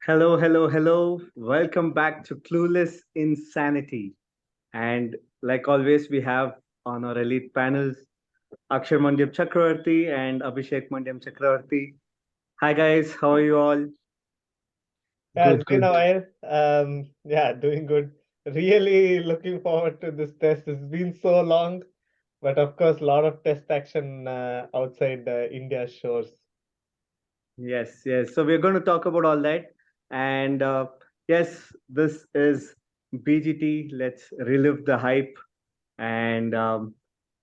Hello, hello, hello. Welcome back to Clueless Insanity. And like always, we have on our elite panels Akshar Mandyam Chakravarti and Abhishek Mandyam Chakravarti. Hi, guys. How are you all? Yeah, it's Good, been a good. while. Yeah, doing good. Really looking forward to this test. It's been so long, but of course, a lot of test action outside India's shores. Yes, yes. So we're going to talk about all that. And yes, this is BGT. Let's relive the hype. And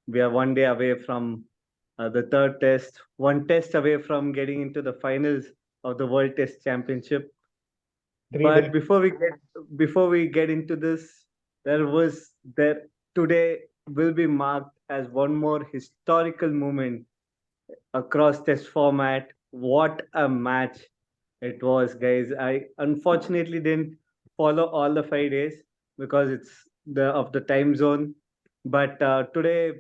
we are one day away from the third test, one test away from getting into the finals of the World Test Championship. 3 days. But before we get into this, there today will be marked as one more historical moment across test format. What a match it was, guys. I unfortunately didn't follow all the 5 days because it's the time zone. But today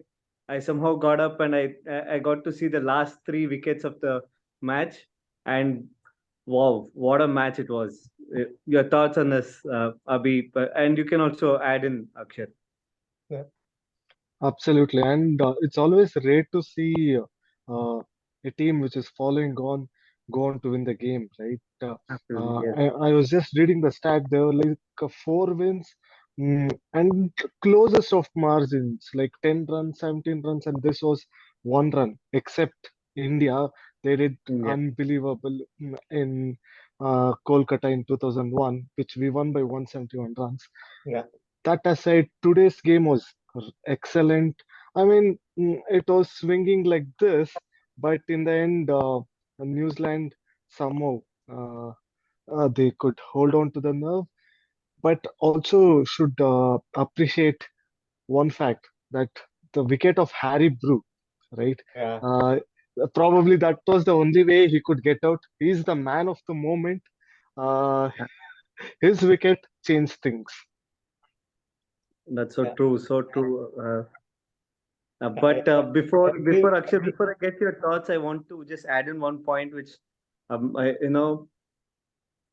I somehow got up and I got to see the last 3 wickets of the match, and wow, what a match it was. Your thoughts on this, Abhi, and you can also add in Akshar. Yeah, Absolutely. And it's always rare to see a team which is following on go on to win the game, right? Absolutely, yes. I was just reading the stat. There were like four wins and closest of margins, like 10 runs, 17 runs, and this was 1 run, except India. They did Yeah. unbelievable in Kolkata in 2001, which we won by 171 runs. yeah, That aside, today's game was excellent. I mean, it was swinging like this, but in the end, New Zealand somehow uh, they could hold on to the nerve. But also should appreciate one fact that the wicket of Harry Brook, right? yeah. Uh, Probably that was the only way he could get out. He's the man of the moment. Uh, his wicket changed things. That's so Yeah. true, so true. I, But I before agree. Akshay, before I get your thoughts, I want to just add in one point, which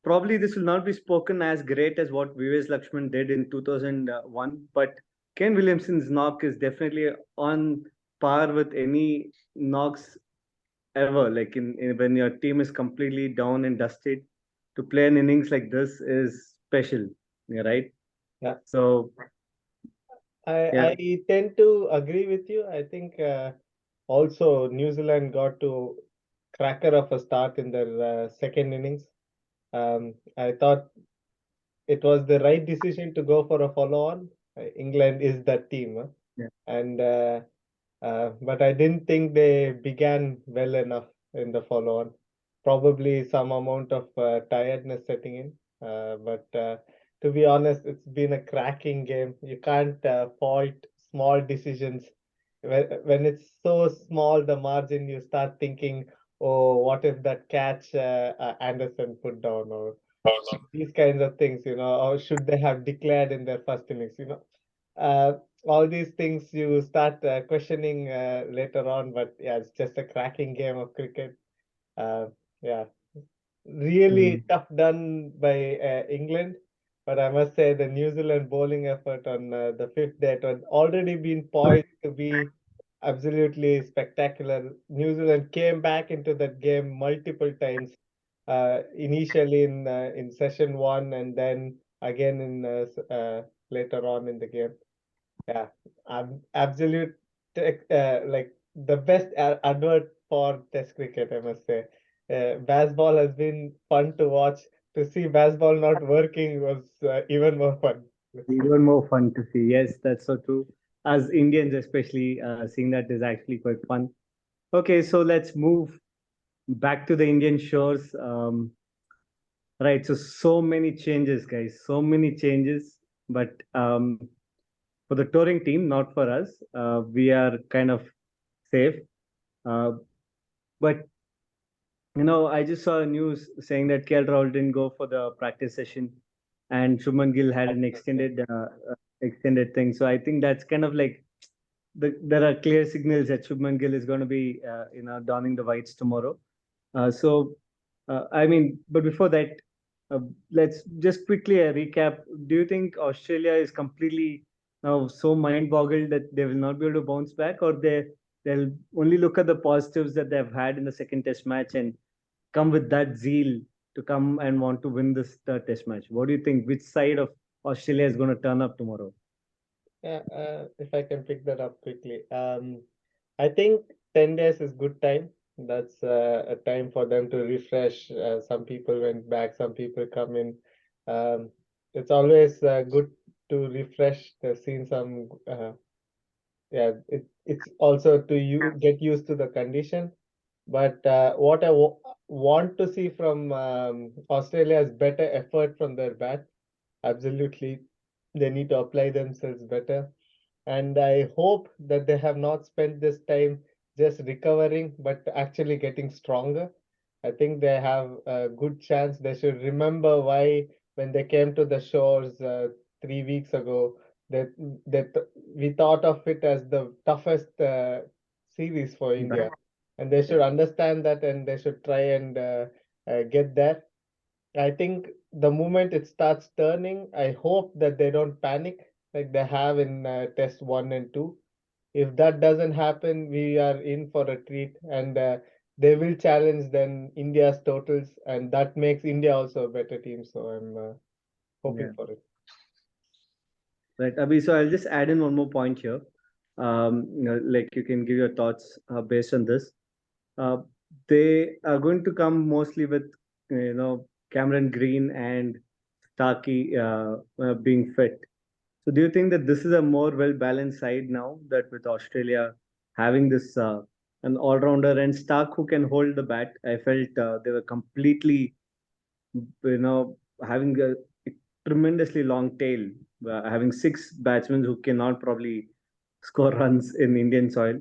probably this will not be spoken as great as what Vives Lakshman did in 2001, but Ken Williamson's knock is definitely on par with any knocks ever. Like when your team is completely down and dusted, to play an innings like this is special. Yeah, right. Yeah. So yeah, I tend to agree with you. I think also New Zealand got to cracker of a start in their second innings. I thought it was the right decision to go for a follow-on. England is that team, huh? yeah, And but I didn't think they began well enough in the follow-on. Probably some amount of tiredness setting in. But to be honest, it's been a cracking game. You can't fault small decisions. When it's so small, the margin, you start thinking, oh, what if that catch Anderson put down, or these kinds of things, or should they have declared in their first innings. Uh, all these things you start questioning later on, but yeah, it's just a cracking game of cricket. Uh, yeah, really mm, tough done by England, but I must say the New Zealand bowling effort on the fifth day had already been poised to be absolutely spectacular. New Zealand came back into that game multiple times, initially in session one, and then again in later on in the game. Yeah, absolute like the best advert for Test cricket, I must say. Baseball has been fun to watch. To see baseball not working was even more fun. even more fun to see. Yes, that's so true. As Indians, especially, seeing that is actually quite fun. Okay, so let's move back to the Indian shores. Right, so many changes, guys. So many changes, but for the touring team, not for us. We are kind of safe. Uh, but I just saw a news saying that KL Rahul didn't go for the practice session, and Shubman Gill had an extended thing. So I think that's kind of like there are clear signals that Shubman Gill is going to be donning the whites tomorrow. So I mean, but before that, let's just quickly recap. Do you think Australia is completely now so mind boggled that they will not be able to bounce back, or they'll only look at the positives that they've had in the second test match and come with that zeal to come and want to win this third test match? What do you think? Which side of Australia is going to turn up tomorrow? Yeah, if I can pick that up quickly. I think 10 days is good time. That's a time for them to refresh. Some people went back, some people come in. Um, it's always good to refresh. They've seen some, yeah, it's also to you get used to the condition. But what I want to see from Australia is better effort from their bat. Absolutely, they need to apply themselves better. And I hope that they have not spent this time just recovering, but actually getting stronger. I think they have a good chance. They should remember why, when they came to the shores 3 weeks ago, that we thought of it as the toughest series for India, and they should understand that, and they should try and get there. I think the moment it starts turning, I hope that they don't panic like they have in test one and two. If that doesn't happen, we are in for a treat, and they will challenge then India's totals, and that makes India also a better team. So I'm hoping Yeah. for it. Right, Abhi. So I'll just add in one more point here. Like you can give your thoughts based on this. Uh, they are going to come mostly with Cameron Green and Starkey being fit. So do you think that this is a more well balanced side now, that with Australia having this an all rounder and Stark who can hold the bat? I felt they were completely having a tremendously long tail, having six batsmen who cannot probably score runs in Indian soil.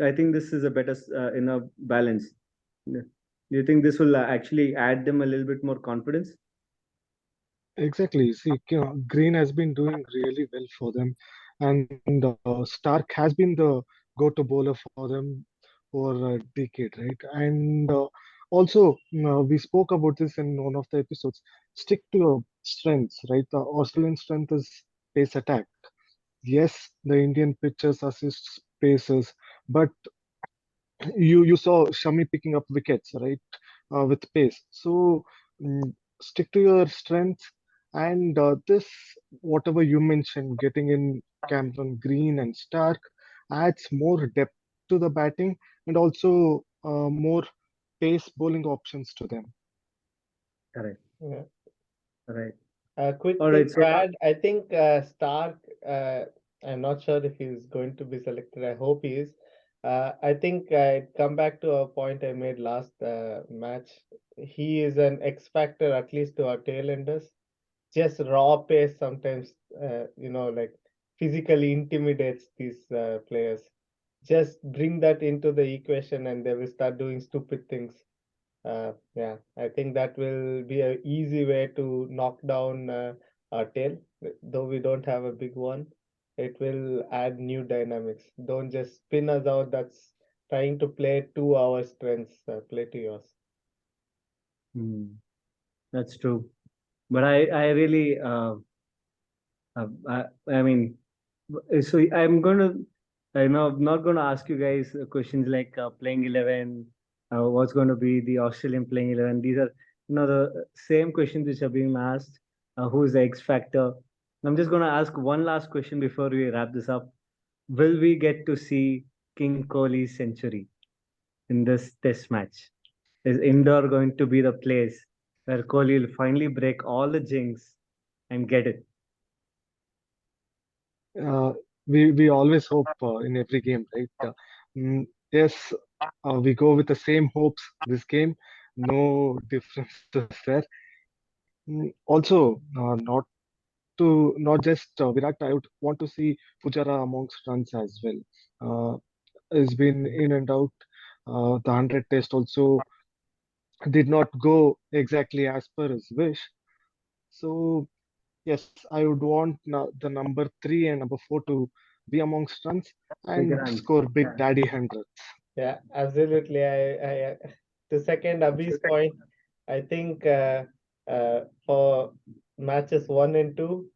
I think this is a better balance. Do you think this will actually add them a little bit more confidence? Exactly. See, Green has been doing really well for them, and Stark has been the go-to bowler for them for a decade, right? And also, we spoke about this in one of the episodes. Stick to your strengths, right? The Australian strength is pace attack. Yes, the Indian pitchers assist paces, but you saw Shami picking up wickets, right, with pace. So stick to your strengths, and this whatever you mentioned, getting in Cameron Green and Stark adds more depth to the batting and also more pace bowling options to them. Correct. Yeah. Right. A quick All thing right. to So add, I think Stark, I'm not sure if he's going to be selected. I hope he is. I think I come back to a point I made last match. He is an X factor, at least to our tailenders. Just raw pace sometimes, like physically intimidates these players. Just bring that into the equation and they will start doing stupid things. Yeah, I think that will be a easy way to knock down our tail. Though we don't have a big one, it will add new dynamics. Don't just spin us out. That's trying to play to our strengths. Play to yours. hmm, that's true. But I really, I mean, so I'm going to, I'm not going to ask you guys questions like playing 11, what's going to be the Australian playing 11. These are, the same questions which are being asked. Who's the X factor? I'm just going to ask one last question before we wrap this up. Will we get to see King Kohli's century in this test match? Is Indore going to be the place where Kohli will finally break all the jinx and get it? Uh, we always hope in every game, right? Yes, we go with the same hopes this game. No differences there. Also, not just Virat, I would want to see Pujara amongst runs as well. Has been in and out. The 100 test also did not go exactly as per his wish. So yes, I would want the number three and number four to be amongst runs Big and runs. score big daddy hundreds. Yeah, absolutely. To second Abhi's point, I think. for matches 1 and 2.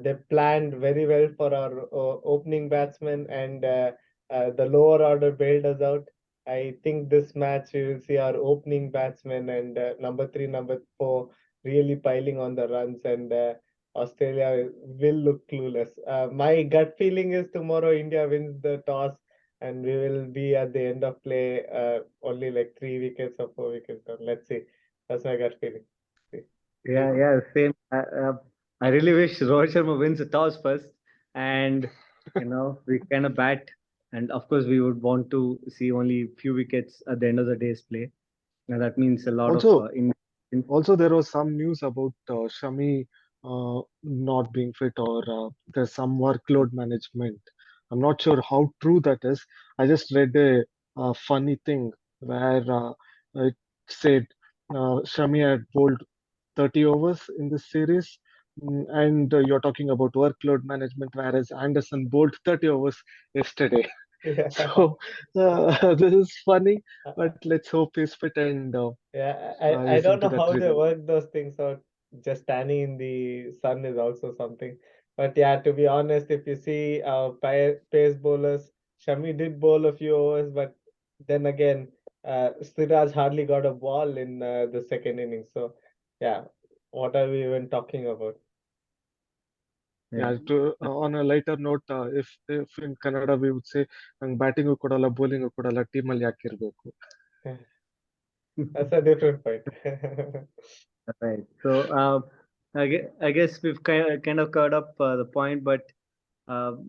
They planned very well for our opening batsmen, and the lower order bailed us out. I think this match we will see our opening batsmen and number 3, number 4 really piling on the runs, and Australia will look clueless. My gut feeling is tomorrow India wins the toss, and we will be at the end of play only like 3 wickets or 4 wickets down. Let's see. That's my gut feeling. See. Yeah, same. I really wish Rohit Sharma wins the toss first, and we kind of bat, and of course we would want to see only few wickets at the end of the day's play. And that means a lot of Also, in Also, there was some news about Shami not being fit, or there's some workload management. I'm not sure how true that is. I just read a funny thing where it said Shami had bowled 30 overs in this series, and you're talking about workload management, whereas Anderson bowled 30 overs yesterday. Yeah. So this is funny, but let's hope he's fit and Yeah, I is don't into know that how they rhythm. work those things out. Just standing in the sun is also something. But yeah, to be honest, if you see our pace bowlers, Shami did bowl a few overs, but then again, Siraj hardly got a ball in the second innings. So yeah, what are we even talking about? Yeah, yeah. on a lighter note, if in Kannada we would say, ನಂಗ್ batting ಕೊಡಲ್ಲ bowling ಕೊಡಲ್ಲ ಟೀಮಲ್ಲಿ ಯಾಕೆ ಇರ್ಬೇಕು? That's a different point. Right. So I guess we've kind of covered up the point, but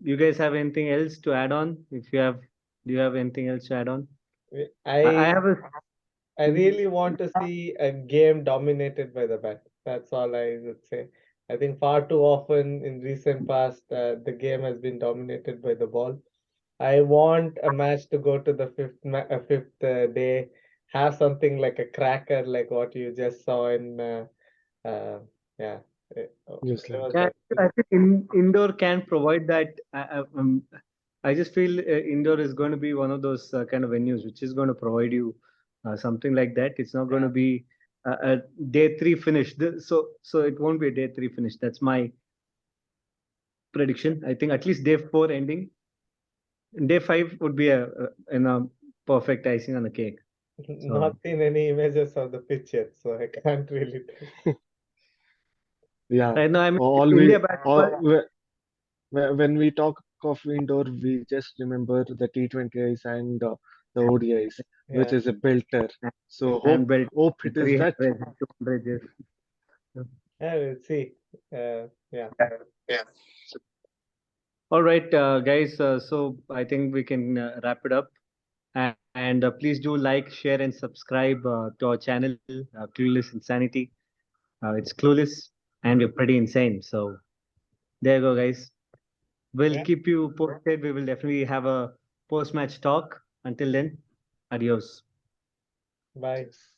you guys have anything else to add on? If you have, do you have anything else to add on? I I have a. I Hmm? really want to see a game dominated by the bat. That's all I would say. I think far too often in recent past, the game has been dominated by the ball. I want a match to go to the fifth day, have something like a cracker, like what you just saw in, uh, yeah, New where Zealand. was Yeah, that? I think indoor can provide that. I just feel indoor is going to be one of those kind of venues which is going to provide you something like that. It's not going to Yeah, be a day three finish. So it won't be a day three finish. That's my prediction. I think at least day four ending. Day five would be a perfect icing on the cake. not So seen any images of the pitch yet, so I can't really tell. Yeah, right now, I mean, all India we batsman. all when we talk of indoor, we just remember the T20 Is and the ODIs, which Yeah. is a belter. So And built hope it is that. 300, 200 years. Yeah, we'll see. Yeah. All right, guys. So I think we can wrap it up. And please do like, share, and subscribe to our channel, Clueless Insanity. It's Clueless, and we're pretty insane. So there you go, guys. We'll Yeah. keep you posted. We will definitely have a post-match talk. Until then, adios. Bye. Yes.